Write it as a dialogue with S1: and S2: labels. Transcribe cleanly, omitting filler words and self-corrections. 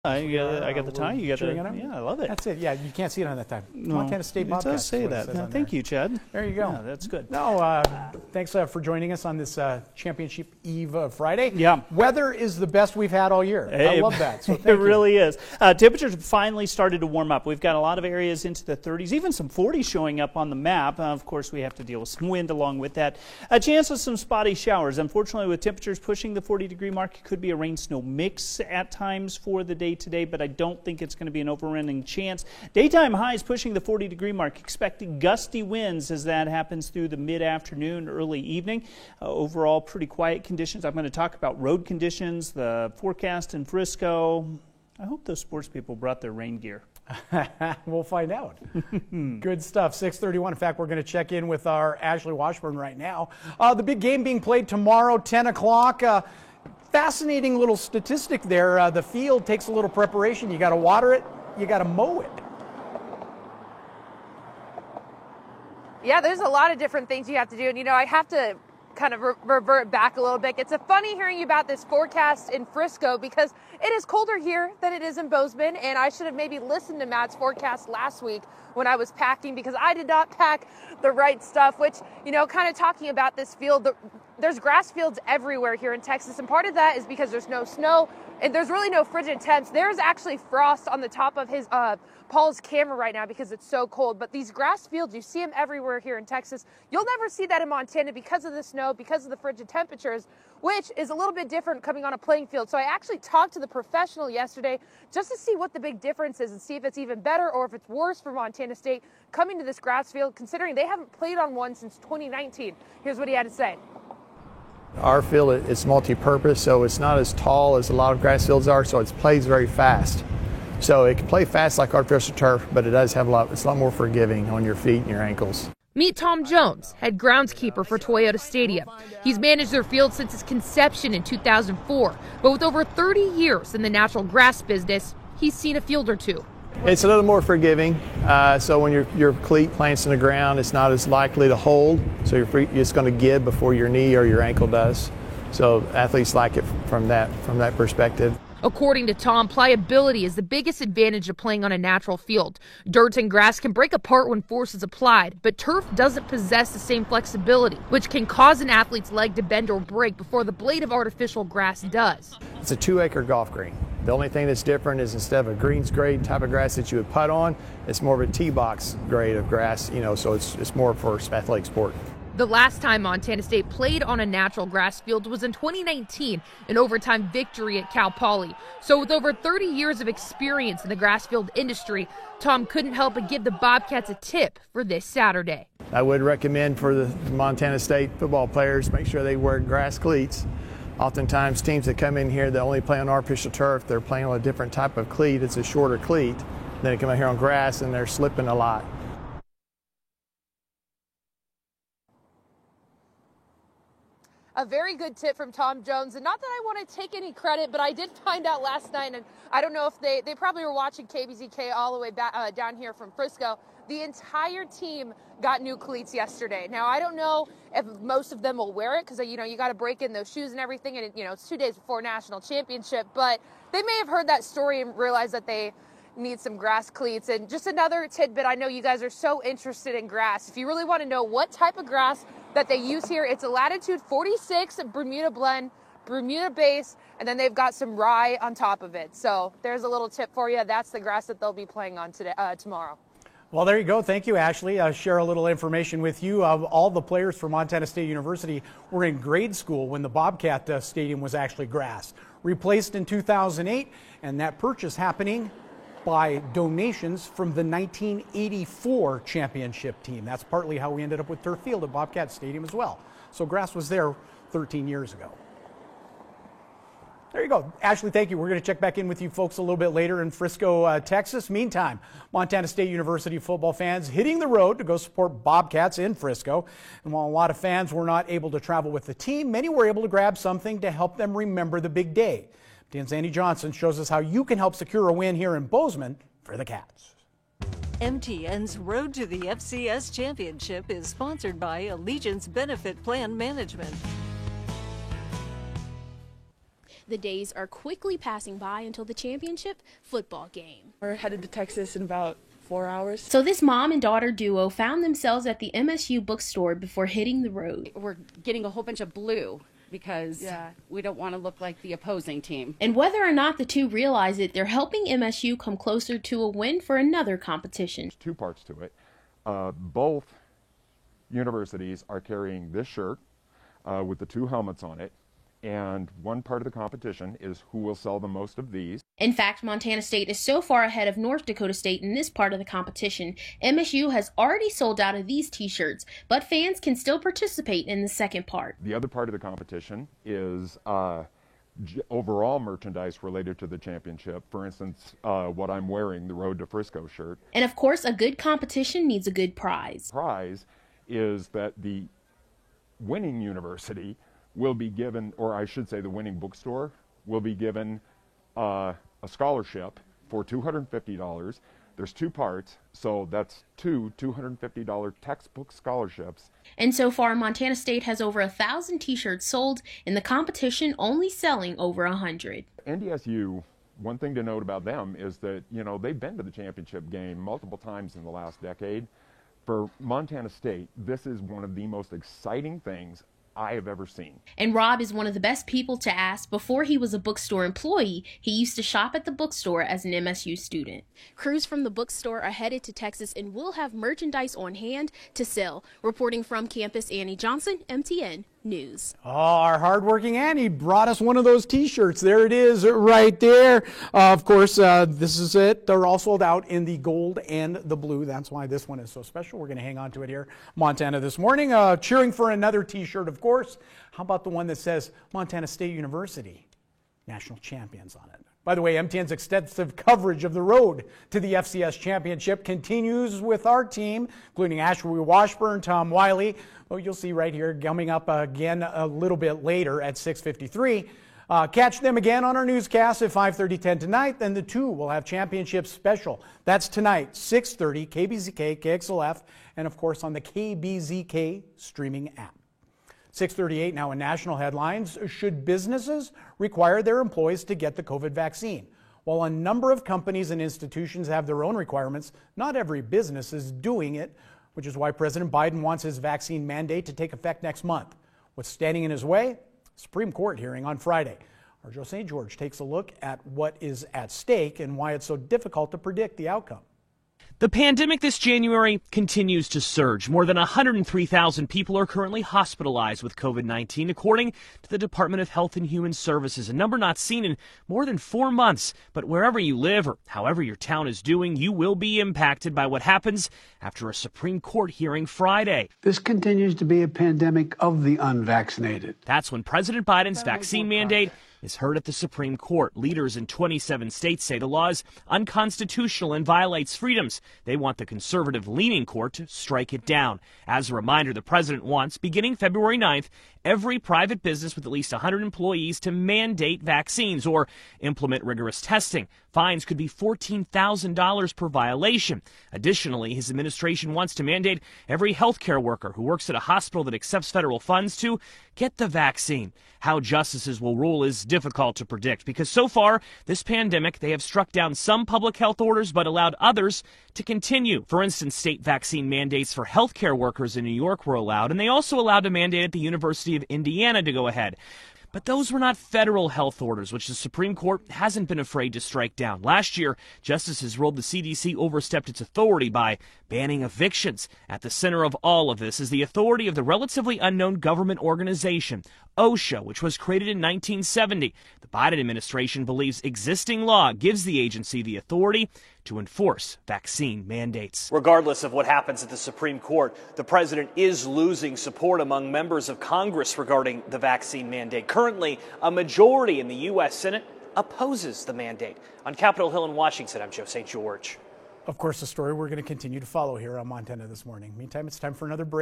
S1: I got the tie. You got the
S2: yeah,
S1: I love it.
S2: That's it. Yeah, you can't see it on that time.
S1: No,
S2: Montana State Bobcats.
S1: It does say that. No, thank you, Chad.
S2: There you go.
S1: Yeah, that's good.
S2: No, thanks for joining us on this championship eve Friday.
S1: Yeah.
S2: Weather is the best we've had all year. I love that. So thank you.
S1: It really is. Temperatures finally started to warm up. We've got a lot of areas into the 30s, even some 40s showing up on the map. Of course, we have to deal with some wind along with that. A chance of some spotty showers. Unfortunately, with temperatures pushing the 40-degree mark, it could be a rain-snow mix at times for the day today, but I don't think it's going to be an overrunning chance. Daytime highs pushing the 40-degree mark. Expecting gusty winds as that happens through the mid-afternoon, early evening. Overall, pretty quiet conditions. I'm going to talk about road conditions, the forecast in Frisco. I hope those sports people brought their rain gear.
S2: We'll find out. Good stuff. 6:31. In fact, we're going to check in with our Ashley Washburn right now. The big game being played tomorrow, 10 o'clock. Fascinating little statistic there. The field takes a little preparation. You got to water it. You got to mow it.
S3: Yeah, there's a lot of different things you have to do. And, I have to kind of revert back a little bit. It's funny hearing about this forecast in Frisco because it is colder here than it is in Bozeman. And I should have maybe listened to Matt's forecast last week when I was packing because I did not pack the right stuff, which, kind of talking about this field, there's grass fields everywhere here in Texas. And part of that is because there's no snow and there's really no frigid temps. There's actually frost on the top of his Paul's camera right now because it's so cold. But these grass fields, you see them everywhere here in Texas. You'll never see that in Montana because of the snow, because of the frigid temperatures, which is a little bit different coming on a playing field. So I actually talked to the professional yesterday just to see what the big difference is and see if it's even better or if it's worse for Montana State coming to this grass field, considering they haven't played on one since 2019. Here's what he had to say.
S4: Our field is multi-purpose, so it's not as tall as a lot of grass fields are, so it plays very fast. So it can play fast like artificial turf, but it does have it's a lot more forgiving on your feet and your ankles.
S5: Meet Tom Jones, head groundskeeper for Toyota Stadium. He's managed their field since its conception in 2004, but with over 30 years in the natural grass business, he's seen a field or two.
S4: It's a little more forgiving, so when your cleat plants in the ground, it's not as likely to hold, so it's going to give before your knee or your ankle does. So athletes like it from that perspective.
S5: According to Tom, pliability is the biggest advantage of playing on a natural field. Dirt and grass can break apart when force is applied, but turf doesn't possess the same flexibility, which can cause an athlete's leg to bend or break before the blade of artificial grass does.
S4: It's a 2-acre golf green. The only thing that's different is instead of a greens grade type of grass that you would putt on, it's more of a tee box grade of grass, so it's more for athletic sport.
S5: The last time Montana State played on a natural grass field was in 2019, an overtime victory at Cal Poly. So with over 30 years of experience in the grass field industry, Tom couldn't help but give the Bobcats a tip for this Saturday.
S4: I would recommend for the Montana State football players, make sure they wear grass cleats. Oftentimes teams that come in here that only play on artificial turf, they're playing on a different type of cleat. It's a shorter cleat. Then they come out here on grass and they're slipping a lot.
S3: A very good tip from Tom Jones, and not that I want to take any credit, but I did find out last night, and I don't know if they probably were watching KBZK all the way back, down here from Frisco. The entire team got new cleats yesterday. Now, I don't know if most of them will wear it because, you got to break in those shoes and everything, and, it's 2 days before national championship, but they may have heard that story and realized that they need some grass cleats. And just another tidbit, I know you guys are so interested in grass. If you really want to know what type of grass that they use here, it's a Latitude 46 Bermuda blend, Bermuda base, and then they've got some rye on top of it. So there's a little tip for you. That's the grass that they'll be playing on tomorrow.
S2: Well, there you go. Thank you, Ashley. Share a little information with you. All the players from Montana State University were in grade school when the Bobcat Stadium was actually grass. Replaced in 2008, and that purchase happening by donations from the 1984 championship team. That's partly how we ended up with turf field at Bobcat Stadium as well. So grass was there 13 years ago. There you go. Ashley, thank you. We're going to check back in with you folks a little bit later in Frisco, Texas. Meantime, Montana State University football fans hitting the road to go support Bobcats in Frisco. And while a lot of fans were not able to travel with the team, many were able to grab something to help them remember the big day. Andy Johnson shows us how you can help secure a win here in Bozeman for the Cats.
S6: MTN's Road to the FCS Championship is sponsored by Allegiance Benefit Plan Management.
S7: The days are quickly passing by until the championship football game.
S8: We're headed to Texas in about 4 hours.
S7: So this mom and daughter duo found themselves at the MSU bookstore before hitting the road.
S9: We're getting a whole bunch of blue because we don't want to look like the opposing team.
S7: And whether or not the two realize it, they're helping MSU come closer to a win for another competition.
S10: There's two parts to it. Both universities are carrying this shirt with the two helmets on it. And one part of the competition is who will sell the most of these.
S7: In fact, Montana State is so far ahead of North Dakota State in this part of the competition, MSU has already sold out of these t-shirts, but fans can still participate in the second part.
S10: The other part of the competition is overall merchandise related to the championship. For instance, what I'm wearing, the Road to Frisco shirt.
S7: And of course, a good competition needs a good prize.
S10: The prize is that the winning university will be given, or I should say the winning bookstore, will be given a scholarship for $250. There's two parts, so that's two $250 textbook scholarships.
S7: And so far, Montana State has over 1,000 t-shirts sold, in the competition only selling over 100.
S10: NDSU, one thing to note about them is that, you know, they've been to the championship game multiple times in the last decade. For Montana State, this is one of the most exciting things I have ever seen.
S7: And Rob is one of the best people to ask. Before he was a bookstore employee, he used to shop at the bookstore as an MSU student. Crews from the bookstore are headed to Texas and will have merchandise on hand to sell. Reporting from campus, Annie Johnson, MTN News.
S2: Oh, our hardworking Annie brought us one of those t-shirts. There it is right there. Of course, this is it. They're all sold out in the gold and the blue. That's why this one is so special. We're going to hang on to it here, Montana, this morning. Cheering for another t-shirt, of course. How about the one that says Montana State University, national champions on it? By the way, MTN's extensive coverage of the road to the FCS championship continues with our team, including Ashley Washburn, Tom Wiley. Well, you'll see right here coming up again a little bit later at 6:53. Catch them again on our newscast at 5:30, tonight. Then the two will have championship special. That's tonight, 6:30, KBZK, KXLF, and of course on the KBZK streaming app. 6:38 now in national headlines. Should businesses require their employees to get the COVID vaccine? While a number of companies and institutions have their own requirements, not every business is doing it, which is why President Biden wants his vaccine mandate to take effect next month. What's standing in his way? Supreme Court hearing on Friday. Our Joe St. George takes a look at what is at stake and why it's so difficult to predict the outcome.
S11: The pandemic this January continues to surge. More than 103,000 people are currently hospitalized with COVID-19, according to the Department of Health and Human Services, a number not seen in more than 4 months. But wherever you live or however your town is doing, you will be impacted by what happens after a Supreme Court hearing Friday.
S12: This continues to be a pandemic of the unvaccinated.
S11: That's when President Biden's vaccine mandate is heard at the Supreme Court. Leaders in 27 states say the law is unconstitutional and violates freedoms. They want the conservative-leaning court to strike it down. As a reminder, the president wants, beginning February 9th, every private business with at least 100 employees to mandate vaccines or implement rigorous testing. Fines could be $14,000 per violation. Additionally, his administration wants to mandate every healthcare worker who works at a hospital that accepts federal funds to get the vaccine. How justices will rule is difficult to predict because so far this pandemic, they have struck down some public health orders but allowed others to continue. For instance, state vaccine mandates for healthcare workers in New York were allowed, and they also allowed a mandate at the University of Indiana to go ahead. But those were not federal health orders, which the Supreme Court hasn't been afraid to strike down. Last year, justices ruled the CDC overstepped its authority by banning evictions. At the center of all of this is the authority of the relatively unknown government organization, OSHA, which was created in 1970. The Biden administration believes existing law gives the agency the authority to enforce vaccine mandates.
S13: Regardless of what happens at the Supreme Court, the president is losing support among members of Congress regarding the vaccine mandate. Currently, a majority in the U.S. Senate opposes the mandate. On Capitol Hill in Washington, I'm Joe St. George.
S2: Of course, the story we're going to continue to follow here on Montana This Morning. Meantime, it's time for another break.